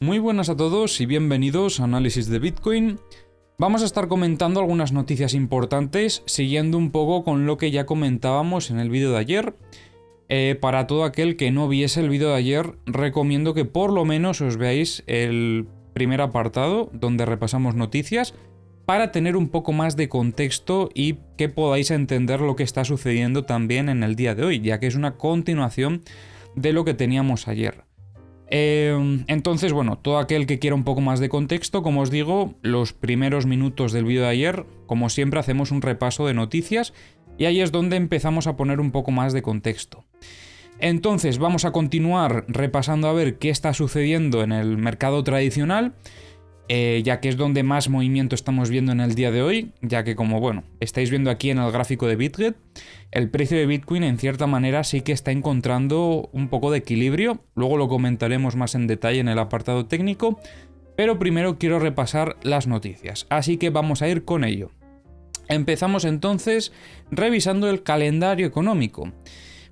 Muy buenas a todos y bienvenidos a Análisis de Bitcoin. Vamos a estar comentando algunas noticias importantes, siguiendo un poco con lo que ya comentábamos en el vídeo de ayer. Para todo aquel que no viese el vídeo de ayer, recomiendo que por lo menos os veáis el primer apartado, donde repasamos noticias, para tener un poco más de contexto y que podáis entender lo que está sucediendo también en el día de hoy, ya que es una continuación de lo que teníamos ayer. Entonces, bueno, todo aquel que quiera un poco más de contexto, como os digo, los primeros minutos del vídeo de ayer, como siempre, hacemos un repaso de noticias y ahí es donde empezamos a poner un poco más de contexto. Entonces, vamos a continuar repasando a ver qué está sucediendo en el mercado tradicional, ya que es donde más movimiento estamos viendo en el día de hoy, ya que como, bueno, estáis viendo aquí en el gráfico de Bitget, el precio de Bitcoin en cierta manera sí que está encontrando un poco de equilibrio, luego lo comentaremos más en detalle en el apartado técnico, pero primero quiero repasar las noticias, así que vamos a ir con ello. Empezamos entonces revisando el calendario económico.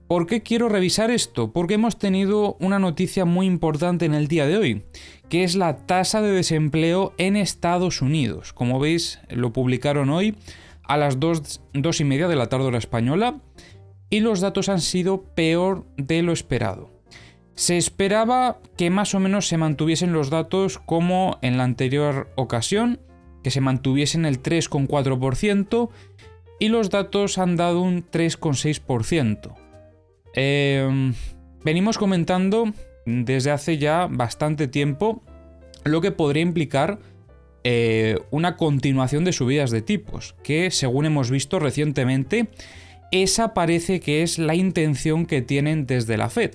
¿Por qué quiero revisar esto? Porque hemos tenido una noticia muy importante en el día de hoy, que es la tasa de desempleo en Estados Unidos. Como veis, lo publicaron hoy a las 2:30 de la tarde hora española y los datos han sido peor de lo esperado. Se esperaba que más o menos se mantuviesen los datos como en la anterior ocasión, que se mantuviesen el 3,4% y los datos han dado un 3,6%. Venimos comentando desde hace ya bastante tiempo lo que podría implicar una continuación de subidas de tipos, que según hemos visto recientemente, esa parece que es la intención que tienen desde la Fed,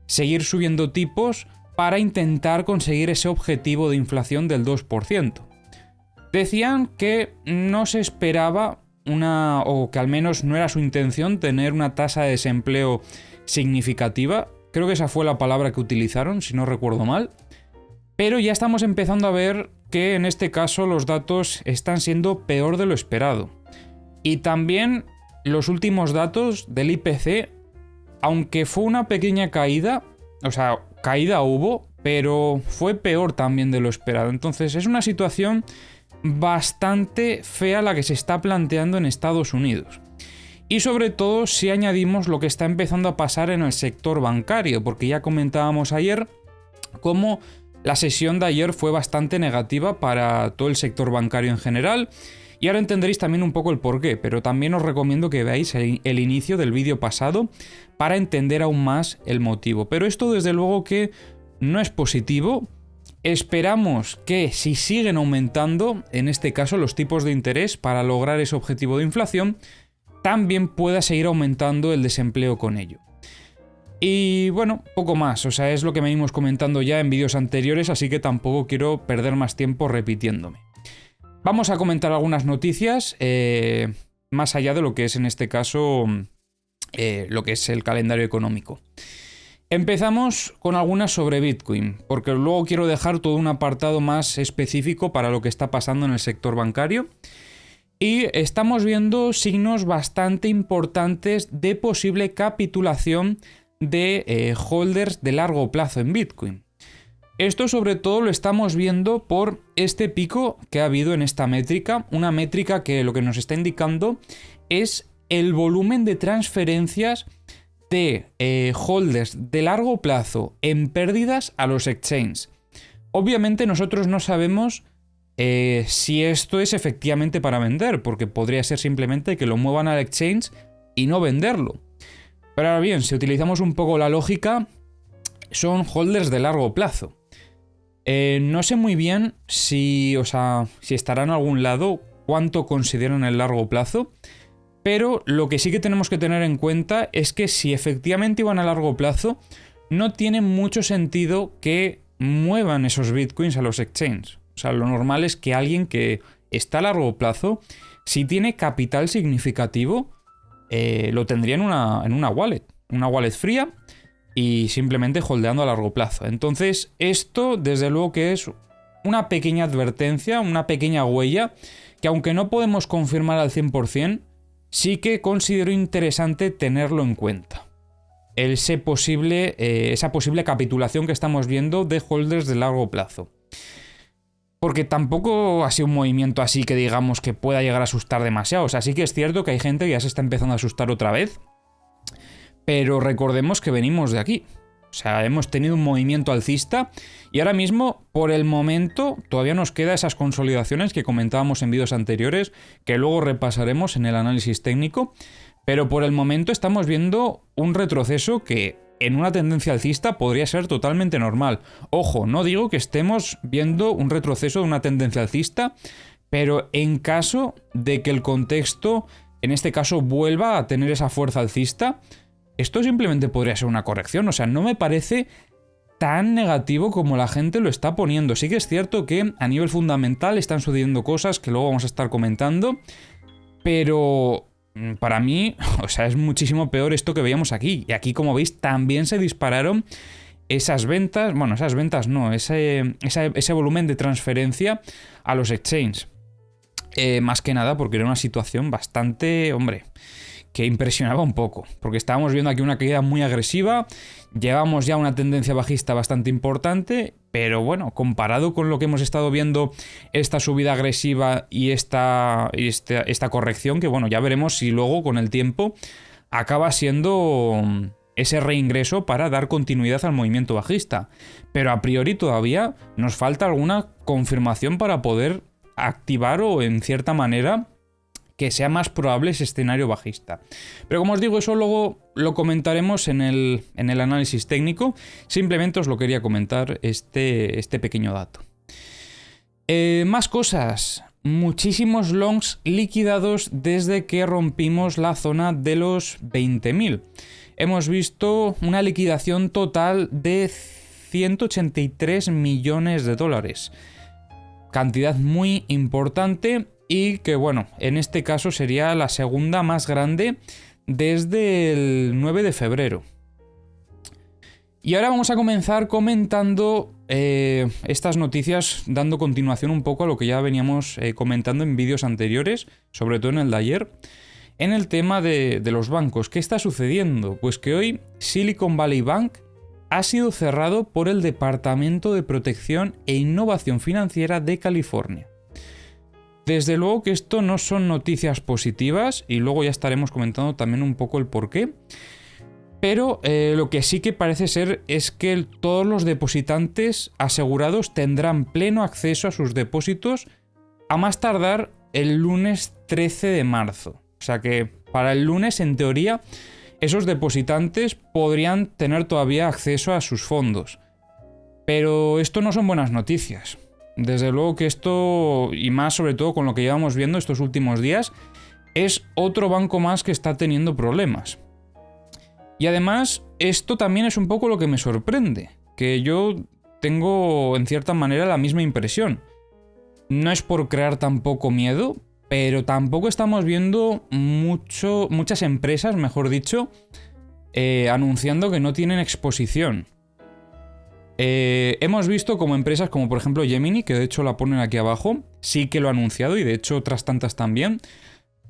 seguir subiendo tipos para intentar conseguir ese objetivo de inflación del 2%. Decían que no se esperaba o que al menos no era su intención tener una tasa de desempleo significativa. Creo que esa fue la palabra que utilizaron, si no recuerdo mal. Pero ya estamos empezando a ver que en este caso los datos están siendo peor de lo esperado. Y también los últimos datos del IPC, aunque fue una pequeña caída, o sea, caída hubo, pero fue peor también de lo esperado. Entonces es una situación bastante fea la que se está planteando en Estados Unidos. Y sobre todo si añadimos lo que está empezando a pasar en el sector bancario, porque ya comentábamos ayer cómo la sesión de ayer fue bastante negativa para todo el sector bancario en general, y ahora entenderéis también un poco el porqué, pero también os recomiendo que veáis el inicio del vídeo pasado para entender aún más el motivo. Pero esto desde luego que no es positivo. Esperamos que si siguen aumentando, en este caso los tipos de interés para lograr ese objetivo de inflación, también pueda seguir aumentando el desempleo con ello. Y bueno, poco más, o sea, es lo que venimos comentando ya en vídeos anteriores, así que tampoco quiero perder más tiempo repitiéndome. Vamos a comentar algunas noticias, más allá de lo que es en este caso, lo que es el calendario económico. Empezamos con algunas sobre Bitcoin, porque luego quiero dejar todo un apartado más específico para lo que está pasando en el sector bancario. Y estamos viendo signos bastante importantes de posible capitulación de holders de largo plazo en Bitcoin. Esto sobre todo lo estamos viendo por este pico que ha habido en esta métrica, una métrica que lo que nos está indicando es el volumen de transferencias de holders de largo plazo en pérdidas a los exchanges. Obviamente nosotros no sabemos si esto es efectivamente para vender, porque podría ser simplemente que lo muevan al exchange y no venderlo. Pero ahora bien, si utilizamos un poco la lógica, son holders de largo plazo. No sé muy bien si estará en algún lado cuánto consideran el largo plazo, pero lo que sí que tenemos que tener en cuenta es que si efectivamente iban a largo plazo, no tiene mucho sentido que muevan esos bitcoins a los exchanges. O sea, lo normal es que alguien que está a largo plazo, si tiene capital significativo, lo tendría en una wallet fría y simplemente holdeando a largo plazo. Entonces, esto desde luego que es una pequeña advertencia, una pequeña huella, que aunque no podemos confirmar al 100%, sí que considero interesante tenerlo en cuenta. esa posible capitulación que estamos viendo de holders de largo plazo. Porque tampoco ha sido un movimiento así que digamos que pueda llegar a asustar demasiado. O sea, sí que es cierto que hay gente que ya se está empezando a asustar otra vez. Pero recordemos que venimos de aquí. O sea, hemos tenido un movimiento alcista y ahora mismo, por el momento, todavía nos quedan esas consolidaciones que comentábamos en vídeos anteriores, que luego repasaremos en el análisis técnico. Pero por el momento estamos viendo un retroceso que en una tendencia alcista podría ser totalmente normal. Ojo, no digo que estemos viendo un retroceso de una tendencia alcista, pero en caso de que el contexto, en este caso, vuelva a tener esa fuerza alcista, esto simplemente podría ser una corrección. O sea, no me parece tan negativo como la gente lo está poniendo. Sí que es cierto que a nivel fundamental están sucediendo cosas que luego vamos a estar comentando, pero para mí, o sea, es muchísimo peor esto que veíamos aquí. Y aquí, como veis, también se dispararon esas ventas, bueno, esas ventas no, ese volumen de transferencia a los exchanges. Más que nada porque era una situación bastante, hombre, que impresionaba un poco. Porque estábamos viendo aquí una caída muy agresiva, llevamos ya una tendencia bajista bastante importante, pero bueno, comparado con lo que hemos estado viendo, esta subida agresiva y esta corrección, que bueno, ya veremos si luego con el tiempo acaba siendo ese reingreso para dar continuidad al movimiento bajista. Pero a priori todavía nos falta alguna confirmación para poder activar o en cierta manera que sea más probable ese escenario bajista. Pero como os digo, eso luego lo comentaremos en el análisis técnico. Simplemente os lo quería comentar este pequeño dato. Más cosas. Muchísimos longs liquidados desde que rompimos la zona de los 20.000. Hemos visto una liquidación total de 183 millones de dólares. Cantidad muy importante y que, bueno, en este caso sería la segunda más grande desde el 9 de febrero. Y ahora vamos a comenzar comentando estas noticias, dando continuación un poco a lo que ya veníamos comentando en vídeos anteriores, sobre todo en el de ayer, en el tema de los bancos. ¿Qué está sucediendo? Pues que hoy Silicon Valley Bank ha sido cerrado por el Departamento de Protección e Innovación Financiera de California. Desde luego que esto no son noticias positivas y luego ya estaremos comentando también un poco el porqué. Pero lo que sí que parece ser es que todos los depositantes asegurados tendrán pleno acceso a sus depósitos a más tardar el lunes 13 de marzo. O sea que para el lunes, en teoría, esos depositantes podrían tener todavía acceso a sus fondos. Pero esto no son buenas noticias. Desde luego que esto, y más sobre todo con lo que llevamos viendo estos últimos días, es otro banco más que está teniendo problemas. Y además, esto también es un poco lo que me sorprende, que yo tengo en cierta manera la misma impresión. No es por crear tampoco miedo, pero tampoco estamos viendo muchas empresas, mejor dicho, anunciando que no tienen exposición. Hemos visto como empresas como por ejemplo Gemini, que de hecho la ponen aquí abajo, sí que lo ha anunciado y de hecho otras tantas también,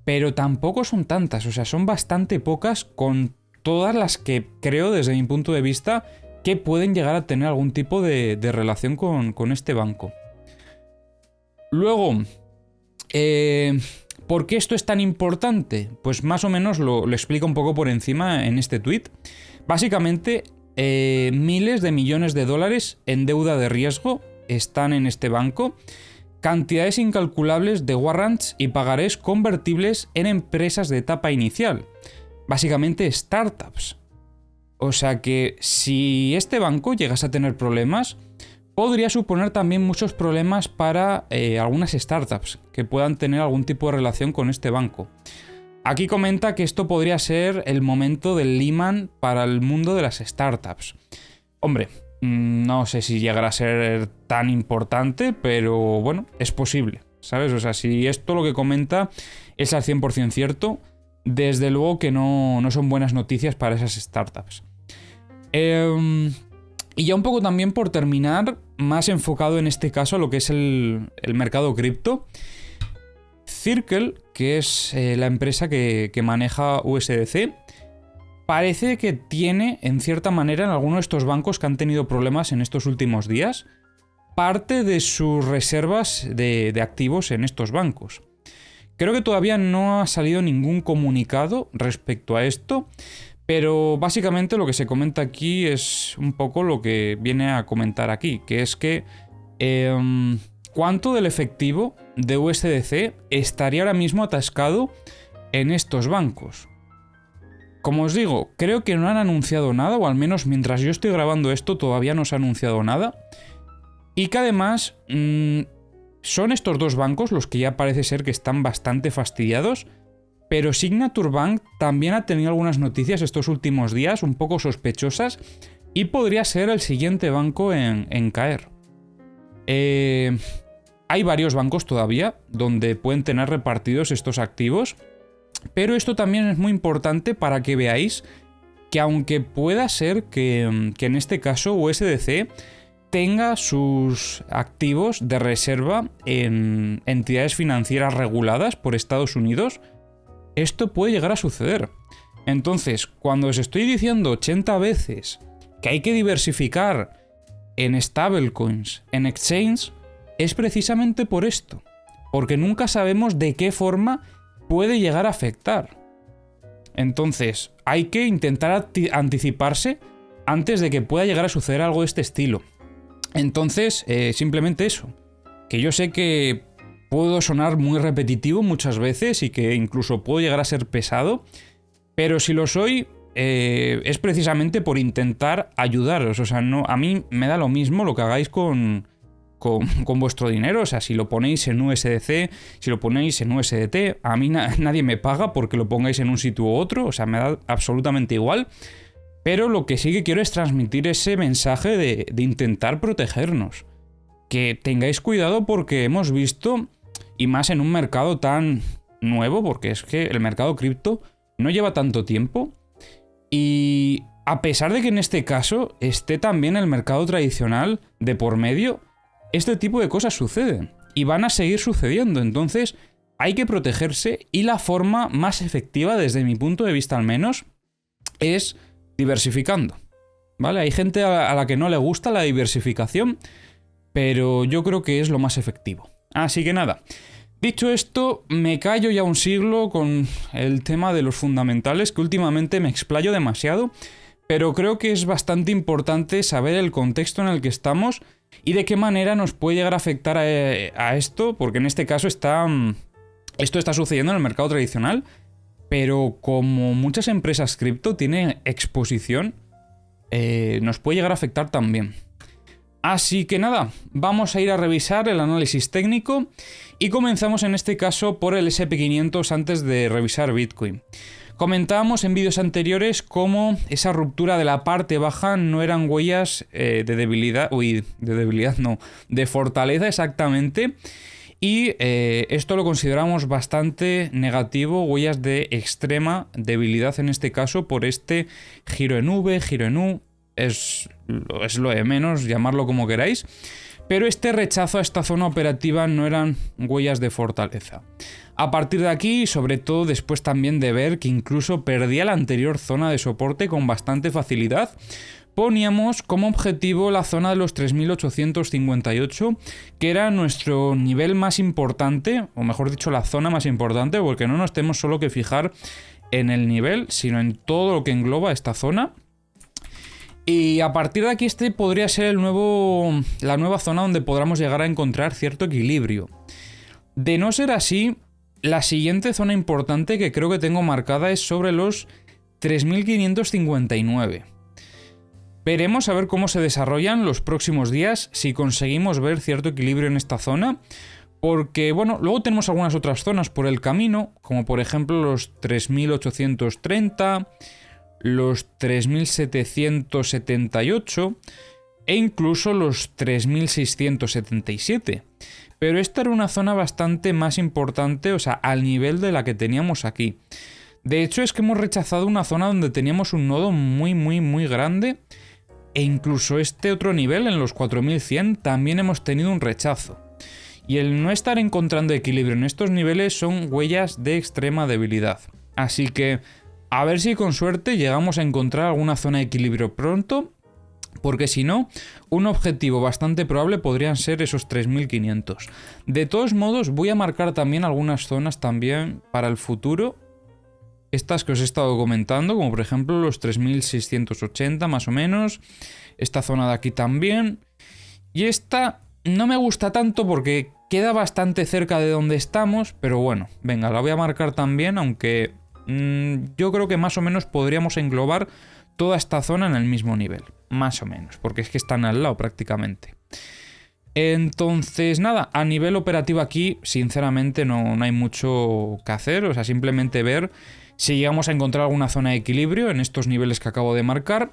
pero tampoco son tantas, o sea, son bastante pocas con todas las que creo desde mi punto de vista que pueden llegar a tener algún tipo de relación con este banco. Luego, ¿por qué esto es tan importante? Pues más o menos lo explico un poco por encima en este tweet. Básicamente, miles de millones de dólares en deuda de riesgo están en este banco, cantidades incalculables de warrants y pagarés convertibles en empresas de etapa inicial, básicamente startups. O sea que si este banco llegase a tener problemas, podría suponer también muchos problemas para algunas startups que puedan tener algún tipo de relación con este banco. Aquí comenta que esto podría ser el momento del Lehman para el mundo de las startups. Hombre, no sé si llegará a ser tan importante, pero bueno, es posible, ¿sabes? O sea, si esto lo que comenta es al 100% cierto, desde luego que no son buenas noticias para esas startups. Y ya un poco también por terminar, más enfocado en este caso a lo que es el mercado cripto. Circle, que es la empresa que maneja USDC, parece que tiene, en cierta manera, en alguno de estos bancos que han tenido problemas en estos últimos días, parte de sus reservas de activos en estos bancos. Creo que todavía no ha salido ningún comunicado respecto a esto, pero básicamente lo que se comenta aquí es un poco lo que viene a comentar aquí, que es que ¿cuánto del efectivo de USDC estaría ahora mismo atascado en estos bancos? Como os digo, creo que no han anunciado nada, o al menos mientras yo estoy grabando esto todavía no se ha anunciado nada. Y que además son estos dos bancos los que ya parece ser que están bastante fastidiados, pero Signature Bank también ha tenido algunas noticias estos últimos días un poco sospechosas y podría ser el siguiente banco en caer. Hay varios bancos todavía donde pueden tener repartidos estos activos, pero esto también es muy importante para que veáis que aunque pueda ser que en este caso USDC tenga sus activos de reserva en entidades financieras reguladas por Estados Unidos, esto puede llegar a suceder. Entonces, cuando os estoy diciendo 80 veces que hay que diversificar en stablecoins, en exchange, es precisamente por esto. Porque nunca sabemos de qué forma puede llegar a afectar. Entonces, hay que intentar anticiparse antes de que pueda llegar a suceder algo de este estilo. Entonces, simplemente eso. Que yo sé que puedo sonar muy repetitivo muchas veces y que incluso puedo llegar a ser pesado, pero si lo soy, es precisamente por intentar ayudaros. O sea, no, a mí me da lo mismo lo que hagáis con vuestro dinero. O sea, si lo ponéis en USDC, si lo ponéis en USDT, a mí nadie me paga porque lo pongáis en un sitio u otro. O sea, me da absolutamente igual. Pero lo que sí que quiero es transmitir ese mensaje de intentar protegernos. Que tengáis cuidado porque hemos visto, y más en un mercado tan nuevo, porque es que el mercado cripto no lleva tanto tiempo, y a pesar de que en este caso esté también el mercado tradicional de por medio, este tipo de cosas suceden y van a seguir sucediendo. Entonces hay que protegerse, y la forma más efectiva, desde mi punto de vista al menos, es diversificando, ¿vale? Hay gente a la que no le gusta la diversificación, pero yo creo que es lo más efectivo. Así que nada, dicho esto, me callo ya un siglo con el tema de los fundamentales, que últimamente me explayo demasiado, pero creo que es bastante importante saber el contexto en el que estamos y de qué manera nos puede llegar a afectar a esto, porque en este caso esto está sucediendo en el mercado tradicional, pero como muchas empresas cripto tienen exposición, nos puede llegar a afectar también. Así que nada, vamos a ir a revisar el análisis técnico y comenzamos en este caso por el SP500 antes de revisar Bitcoin. Comentábamos en vídeos anteriores cómo esa ruptura de la parte baja no eran huellas de fortaleza exactamente. Y esto lo consideramos bastante negativo, huellas de extrema debilidad en este caso por este giro en V, giro en U, es lo de menos, llamarlo como queráis, pero este rechazo a esta zona operativa no eran huellas de fortaleza. A partir de aquí, sobre todo después también de ver que incluso perdía la anterior zona de soporte con bastante facilidad, poníamos como objetivo la zona de los 3.858, que era nuestro nivel más importante, o mejor dicho, la zona más importante, porque no nos tenemos solo que fijar en el nivel, sino en todo lo que engloba esta zona. Y a partir de aquí este podría ser la nueva zona donde podamos llegar a encontrar cierto equilibrio. De no ser así, la siguiente zona importante que creo que tengo marcada es sobre los 3.559. Veremos a ver cómo se desarrollan los próximos días, si conseguimos ver cierto equilibrio en esta zona, porque bueno, luego tenemos algunas otras zonas por el camino, como por ejemplo los 3.830, los 3.778 e incluso los 3.677. Pero esta era una zona bastante más importante, o sea, al nivel de la que teníamos aquí. De hecho, es que hemos rechazado una zona donde teníamos un nodo muy grande, e incluso este otro nivel, en los 4100, también hemos tenido un rechazo. Y el no estar encontrando equilibrio en estos niveles son huellas de extrema debilidad. Así que A ver si con suerte llegamos a encontrar alguna zona de equilibrio pronto, porque si no, un objetivo bastante probable podrían ser esos 3.500. De todos modos, voy a marcar también algunas zonas también para el futuro. Estas que os he estado comentando, como por ejemplo los 3.680 más o menos. Esta zona de aquí también. Y esta no me gusta tanto porque queda bastante cerca de donde estamos, pero bueno, venga, la voy a marcar también, aunque yo creo que más o menos podríamos englobar toda esta zona en el mismo nivel, más o menos, porque es que están al lado prácticamente. Entonces, nada, a nivel operativo aquí, sinceramente no hay mucho que hacer, o sea, simplemente ver si llegamos a encontrar alguna zona de equilibrio en estos niveles que acabo de marcar,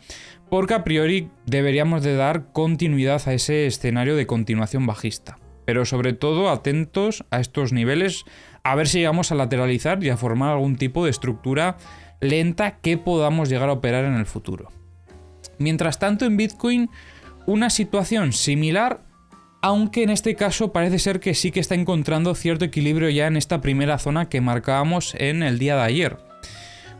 porque a priori deberíamos de dar continuidad a ese escenario de continuación bajista. Pero sobre todo atentos a estos niveles, a ver si llegamos a lateralizar y a formar algún tipo de estructura lenta que podamos llegar a operar en el futuro. Mientras tanto, en Bitcoin, una situación similar, aunque en este caso parece ser que sí que está encontrando cierto equilibrio ya en esta primera zona que marcábamos en el día de ayer.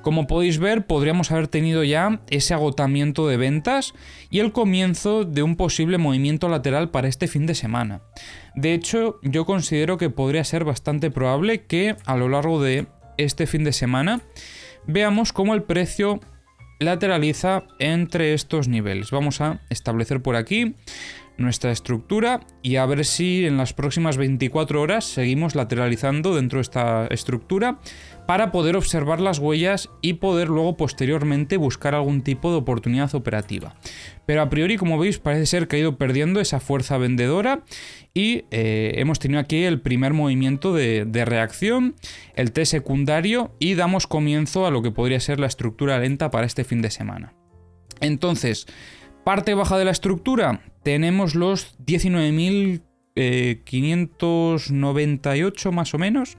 Como podéis ver, podríamos haber tenido ya ese agotamiento de ventas y el comienzo de un posible movimiento lateral para este fin de semana. De hecho, yo considero que podría ser bastante probable que a lo largo de este fin de semana veamos cómo el precio lateraliza entre estos niveles. Vamos a establecer por aquí nuestra estructura y a ver si en las próximas 24 horas seguimos lateralizando dentro de esta estructura para poder observar las huellas y poder luego posteriormente buscar algún tipo de oportunidad operativa. Pero a priori, como veis, parece ser que ha ido perdiendo esa fuerza vendedora y hemos tenido aquí el primer movimiento de reacción, el T secundario, y damos comienzo a lo que podría ser la estructura lenta para este fin de semana. Entonces, parte baja de la estructura, tenemos los 19.598 más o menos.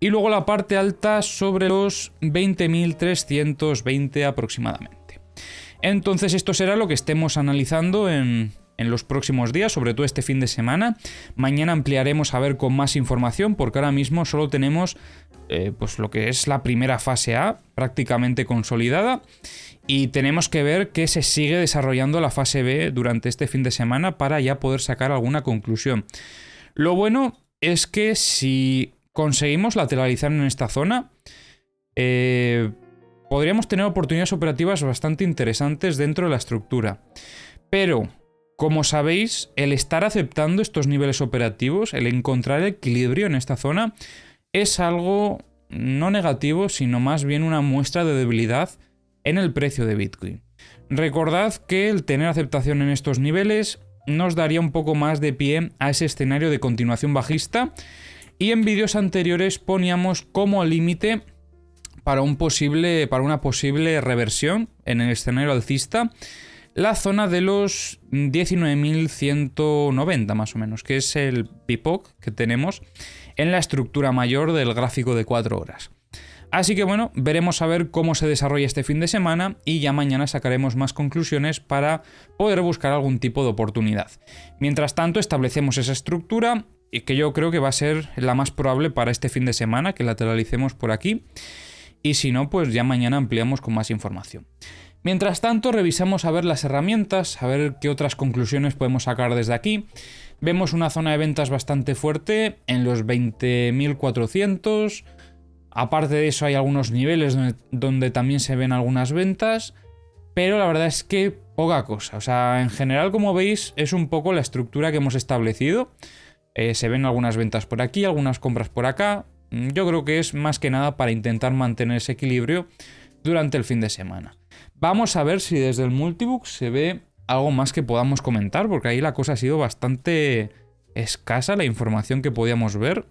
Y luego la parte alta sobre los 20.320 aproximadamente. Entonces esto será lo que estemos analizando en los próximos días, sobre todo este fin de semana. Mañana ampliaremos a ver con más información, porque ahora mismo solo tenemos pues lo que es la primera fase A prácticamente consolidada. Y tenemos que ver que se sigue desarrollando la fase B durante este fin de semana para ya poder sacar alguna conclusión. Lo bueno es que si conseguimos lateralizar en esta zona, podríamos tener oportunidades operativas bastante interesantes dentro de la estructura. Pero, como sabéis, el estar aceptando estos niveles operativos, el encontrar equilibrio en esta zona, es algo no negativo, sino más bien una muestra de debilidad en el precio de Bitcoin. Recordad que el tener aceptación en estos niveles nos daría un poco más de pie a ese escenario de continuación bajista. Y en vídeos anteriores poníamos como límite para una posible reversión en el escenario alcista la zona de los 19.190 más o menos, que es el PIPOC que tenemos en la estructura mayor del gráfico de 4 horas. Así que bueno, veremos a ver cómo se desarrolla este fin de semana y ya mañana sacaremos más conclusiones para poder buscar algún tipo de oportunidad. Mientras tanto, establecemos esa estructura y que yo creo que va a ser la más probable para este fin de semana, que lateralicemos por aquí. Y si no, pues ya mañana ampliamos con más información. Mientras tanto, revisamos a ver las herramientas, a ver qué otras conclusiones podemos sacar desde aquí. Vemos una zona de ventas bastante fuerte en los 20.400. Aparte de eso, hay algunos niveles donde también se ven algunas ventas. Pero la verdad es que poca cosa. O sea, en general, como veis, es un poco la estructura que hemos establecido. Se ven algunas ventas por aquí, algunas compras por acá. Yo creo que es más que nada para intentar mantener ese equilibrio durante el fin de semana. Vamos a ver si desde el Multibook se ve algo más que podamos comentar, porque ahí la cosa ha sido bastante escasa, la información que podíamos ver.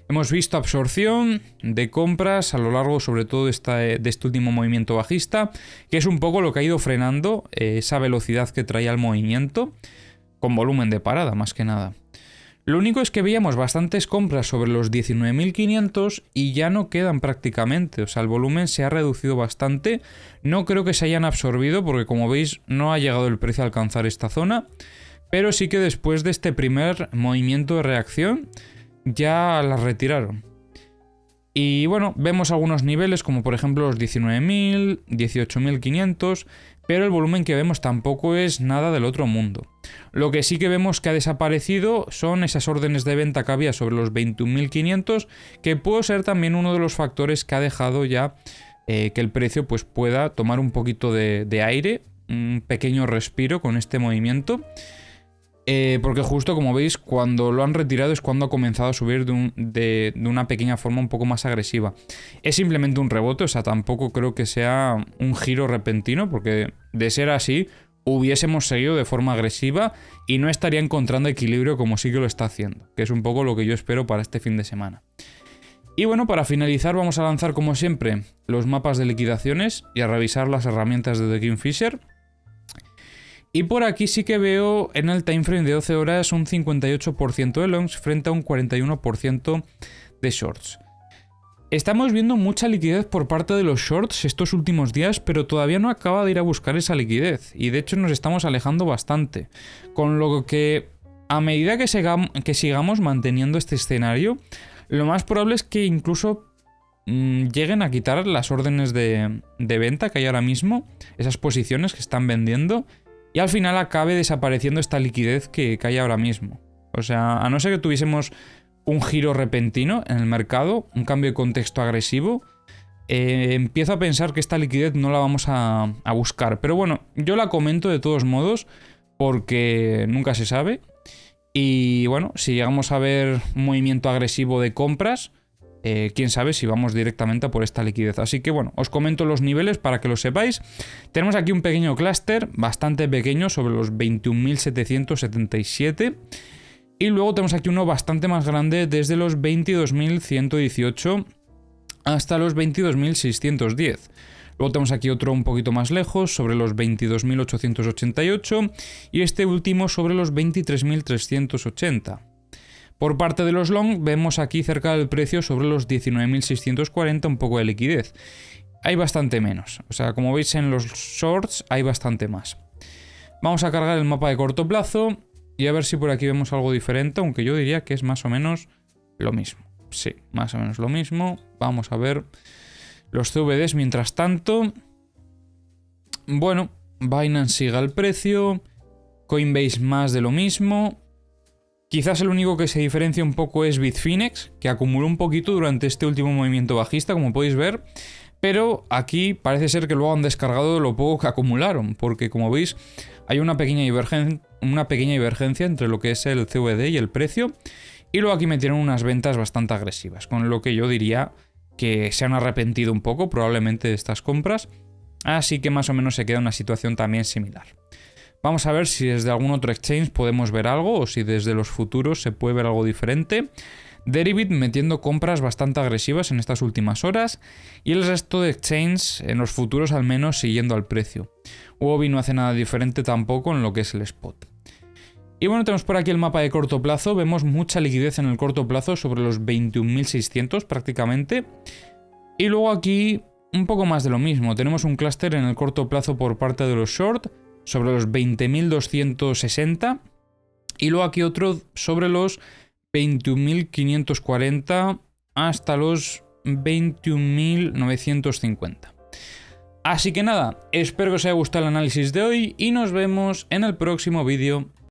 Hemos visto absorción de compras a lo largo sobre todo de este último movimiento bajista, que es un poco lo que ha ido frenando esa velocidad que traía el movimiento, con volumen de parada más que nada. Lo único es que veíamos bastantes compras sobre los 19.500 y ya no quedan prácticamente, o sea, el volumen se ha reducido bastante. No creo que se hayan absorbido porque, como veis, no ha llegado el precio a alcanzar esta zona, pero sí que después de este primer movimiento de reacción ya las retiraron. Y bueno, vemos algunos niveles como por ejemplo los 19.000, 18.500, pero el volumen que vemos tampoco es nada del otro mundo. Lo que sí que vemos que ha desaparecido son esas órdenes de venta que había sobre los 21.500, que puede ser también uno de los factores que ha dejado ya que el precio pues pueda tomar un poquito de aire, un pequeño respiro con este movimiento. Porque justo como veis, cuando lo han retirado es cuando ha comenzado a subir de una pequeña forma un poco más agresiva. Es simplemente un rebote, o sea, tampoco creo que sea un giro repentino, porque de ser así, hubiésemos seguido de forma agresiva y no estaría encontrando equilibrio como sí que lo está haciendo, que es un poco lo que yo espero para este fin de semana. Y bueno, para finalizar vamos a lanzar como siempre los mapas de liquidaciones y a revisar las herramientas de The Kingfisher. Y por aquí sí que veo en el timeframe de 12 horas un 58% de longs frente a un 41% de shorts. Estamos viendo mucha liquidez por parte de los shorts estos últimos días, pero todavía no acaba de ir a buscar esa liquidez. Y de hecho nos estamos alejando bastante. Con lo que a medida que sigamos manteniendo este escenario, lo más probable es que incluso lleguen a quitar las órdenes de venta que hay ahora mismo, esas posiciones que están vendiendo. Y al final acabe desapareciendo esta liquidez que hay ahora mismo. O sea, a no ser que tuviésemos un giro repentino en el mercado, un cambio de contexto agresivo, empiezo a pensar que esta liquidez no la vamos a buscar. Pero bueno, yo la comento de todos modos porque nunca se sabe. Y bueno, si llegamos a ver un movimiento agresivo de compras, quién sabe si vamos directamente a por esta liquidez. Así que bueno, os comento los niveles para que lo sepáis. Tenemos aquí un pequeño clúster, bastante pequeño, sobre los 21.777. Y luego tenemos aquí uno bastante más grande desde los 22.118 hasta los 22.610. Luego tenemos aquí otro un poquito más lejos, sobre los 22.888. Y este último sobre los 23.380. Por parte de los long, vemos aquí cerca del precio sobre los 19.640 un poco de liquidez. Hay bastante menos, o sea, como veis en los shorts hay bastante más. Vamos a cargar el mapa de corto plazo y a ver si por aquí vemos algo diferente, aunque yo diría que es más o menos lo mismo. Sí, más o menos lo mismo. Vamos a ver los CVDs mientras tanto. Bueno, Binance sigue al precio, Coinbase más de lo mismo. Quizás el único que se diferencia un poco es Bitfinex, que acumuló un poquito durante este último movimiento bajista, como podéis ver, pero aquí parece ser que luego han descargado de lo poco que acumularon, porque como veis hay una pequeña divergencia entre lo que es el CVD y el precio, y luego aquí metieron unas ventas bastante agresivas, con lo que yo diría que se han arrepentido un poco probablemente de estas compras, así que más o menos se queda una situación también similar. Vamos a ver si desde algún otro exchange podemos ver algo o si desde los futuros se puede ver algo diferente. Deribit metiendo compras bastante agresivas en estas últimas horas y el resto de exchanges en los futuros al menos siguiendo al precio. Huobi no hace nada diferente tampoco en lo que es el spot. Y bueno, tenemos por aquí el mapa de corto plazo. Vemos mucha liquidez en el corto plazo sobre los 21.600 prácticamente. Y luego aquí un poco más de lo mismo. Tenemos un clúster en el corto plazo por parte de los short sobre los 20.260 y luego aquí otro sobre los 21.540 hasta los 21.950. Así que nada, espero que os haya gustado el análisis de hoy y nos vemos en el próximo vídeo.